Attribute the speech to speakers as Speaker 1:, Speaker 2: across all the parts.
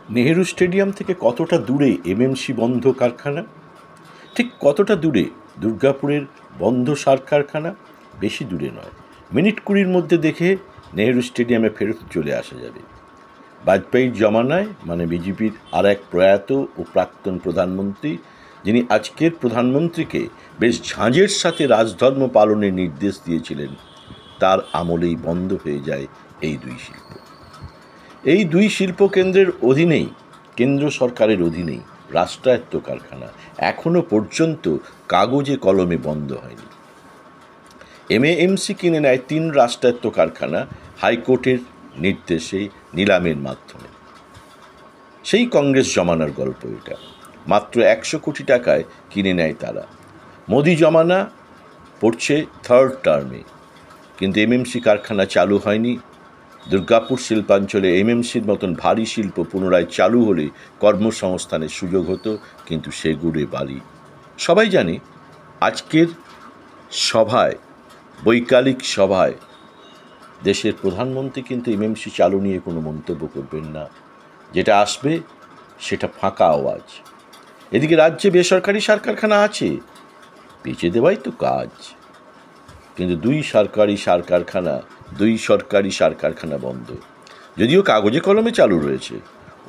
Speaker 1: Nehru stadium থেকে কতটা দূরে এমএমসি বন্ধ কারখানা? ঠিক কতটা দূরে দুর্গাপুরের বন্ধ সার কারখানা? বেশি দূরে নয়, মিনিট 20-র মধ্যে দেখে নেহেরু স্টেডিয়ামে ফেরত চলে আসা যাবে। বাজপেয়ীর জমানায়, মানে বিজেপির আর এক প্রয়াত ও প্রাক্তন প্রধানমন্ত্রী, যিনি আজকের প্রধানমন্ত্রীকে বেশ ঝাঁঝের সাথে রাজধর্ম পালনের নির্দেশ দিয়েছিলেন, তার আমলেই বন্ধ হয়ে যায় এই দুই শিল্প। এই দুই শিল্পকেন্দ্রের অধীনেই, কেন্দ্র সরকারের অধীনেই রাষ্ট্রায়ত্ত কারখানা এখনো পর্যন্ত কাগজে কলমে বন্ধ হয়নি। এমএএমসি কিনে নেয় 3 রাষ্ট্রায়ত্ত কারখানা হাইকোর্টের নির্দেশে নিলামের মাধ্যমে। সেই কংগ্রেস জমানার গল্প এটা। মাত্র 100 কোটি টাকায় কিনে নেয় তারা। মোদি জমানা পড়ছে 3rd টার্মে, কিন্তু এমএমসি কারখানা চালু হয়নি। দুর্গাপুর শিল্পাঞ্চলে এমএমসির মতন ভারী শিল্প পুনরায় চালু হলে কর্মসংস্থানের সুযোগ হতো, কিন্তু সে গুড়ে বালি। সবাই জানে, আজকের সভায়, বৈকালিক সভায় দেশের প্রধানমন্ত্রী কিন্তু এমএমসি চালু নিয়ে কোনো মন্তব্য করবেন না। যেটা আসবে সেটা ফাঁকা আওয়াজ। এদিকে রাজ্যে বেসরকারি সার কারখানা আছে, বেচে দেওয়াই তো কাজ। কিন্তু দুই সরকারি সার কারখানা বন্ধ, যদিও কাগজে কলমে চালু রয়েছে।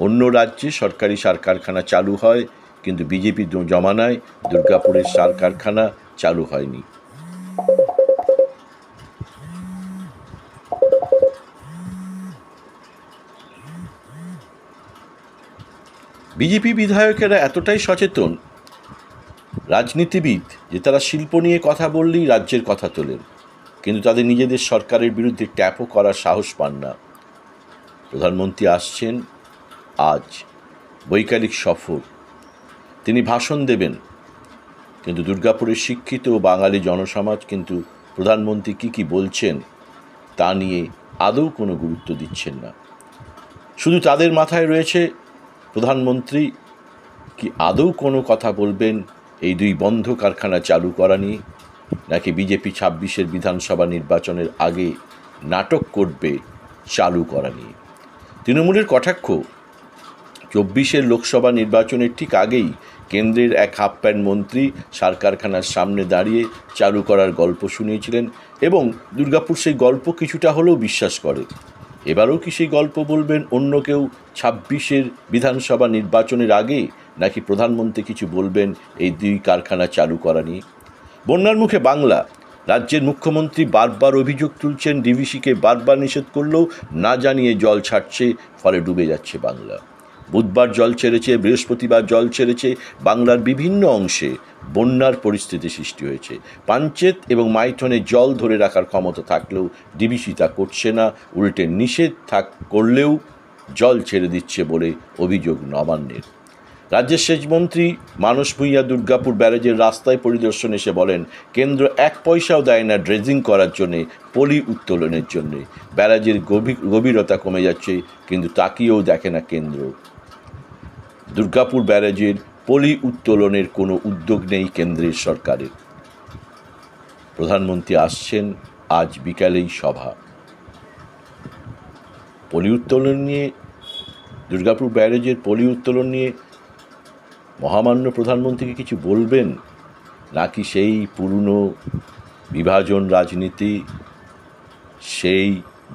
Speaker 1: অন্য রাজ্যে সরকারি সার কারখানা চালু হয়, কিন্তু বিজেপি জমানায় দুর্গাপুরের সার কারখানা চালু হয়নি। বিজেপি বিধায়কেরা এতটাই সচেতন রাজনীতিবিদ যে তারা শিল্প নিয়ে কথা বললেই রাজ্যের কথা তোলেন, কিন্তু তাদের নিজেদের সরকারের বিরুদ্ধে ট্যাপও করার সাহস পান না। প্রধানমন্ত্রী আসছেন আজ, বৈকালিক সফর, তিনি ভাষণ দেবেন, কিন্তু দুর্গাপুরের শিক্ষিত ও বাঙালি জনসমাজ কিন্তু প্রধানমন্ত্রী কি বলছেন তা নিয়ে আদৌ কোনো গুরুত্ব দিচ্ছেন না। শুধু তাদের মাথায় রয়েছে প্রধানমন্ত্রী কি আদৌ কোনো কথা বলবেন এই দুই বন্ধ কারখানা চালু করা নিয়ে, নাকি বিজেপি 26-এর বিধানসভা নির্বাচনের আগে নাটক করবে চালু করা নিয়ে। তৃণমূলের কটাক্ষ 24-এর লোকসভা নির্বাচনের ঠিক আগেই কেন্দ্রের এক হাফ প্যান্ট মন্ত্রী সার কারখানার সামনে দাঁড়িয়ে চালু করার গল্প শুনিয়েছিলেন, এবং দুর্গাপুর সেই গল্প কিছুটা হলেও বিশ্বাস করে। এবারও কি সেই গল্প বলবেন অন্য কেউ 26-এর বিধানসভা নির্বাচনের আগে, নাকি প্রধানমন্ত্রী কিছু বলবেন এই দুই কারখানা চালু করা নিয়ে? বন্যার মুখে বাংলা, রাজ্যের মুখ্যমন্ত্রী বারবার অভিযোগ তুলছেন ডিভিসিকে বারবার নিষেধ করলেও না জানিয়ে জল ছাড়ছে, ফলে ডুবে যাচ্ছে বাংলা। বুধবার জল ছেড়েছে, বৃহস্পতিবার জল ছেড়েছে, বাংলার বিভিন্ন অংশে বন্যার পরিস্থিতি সৃষ্টি হয়েছে। পাঞ্চেত এবং মাইথনে জল ধরে রাখার ক্ষমতা থাকলেও ডিভিসি তা করছে না, উল্টে নিষেধ করলেও জল ছেড়ে দিচ্ছে বলে অভিযোগ নবান্নের। রাজ্যের সেচমন্ত্রী মানস ভূঁইয়া দুর্গাপুর ব্যারেজের রাস্তায় পরিদর্শন এসে বলেন, কেন্দ্র 1 পয়সাও দেয় না ড্রেজিং করার জন্যে, পলি উত্তোলনের জন্যে। ব্যারেজের গভীরতা কমে যাচ্ছে, কিন্তু তাকিয়েও দেখে না কেন্দ্র। দুর্গাপুর ব্যারেজের পলি উত্তোলনের কোনো উদ্যোগ নেই কেন্দ্রের সরকারের। প্রধানমন্ত্রী আসছেন আজ বিকালেই সভা। পলি উত্তোলন নিয়ে, দুর্গাপুর ব্যারেজের পলি উত্তোলন নিয়ে মহামান্য প্রধানমন্ত্রীকে কিছু বলবেন, নাকি সেই পুরনো বিভাজন রাজনীতি, সেই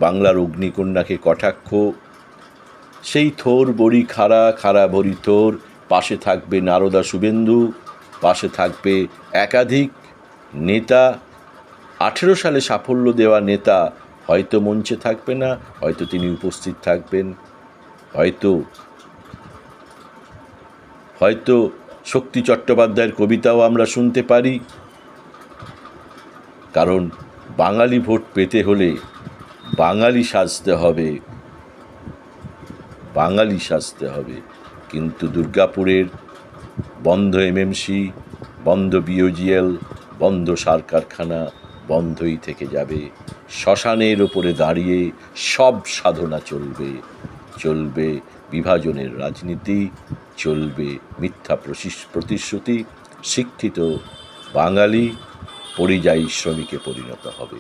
Speaker 1: বাংলার অগ্নিকন্যাকে কটাক্ষ, সেই থোর বড়ি খাড়া, খাড়া বড়ি থোর, পাশে থাকবে নারদা শুভেন্দু, পাশে থাকবে একাধিক নেতা, 18 সালে সাফল্য দেওয়া নেতা হয়তো মঞ্চে থাকবে না, হয়তো তিনি উপস্থিত থাকবেন, হয়তো শক্তি চট্টোপাধ্যায়ের কবিতাও আমরা শুনতে পারি। কারণ বাঙালি ভোট পেতে হলে বাঙালি সাজতে হবে। কিন্তু দুর্গাপুরের বন্ধ এমএমসি, বন্ধ বিওজিএল, বন্ধ সার কারখানা বন্ধই থেকে যাবে। শ্মশানের ওপরে দাঁড়িয়ে সব সাধনা চলবে বিভাজনের রাজনীতি, চলবে মিথ্যা প্রতিশ্রুতি। শিক্ষিত বাঙালি পরিযায়ী শ্রমিকে পরিণত হবে।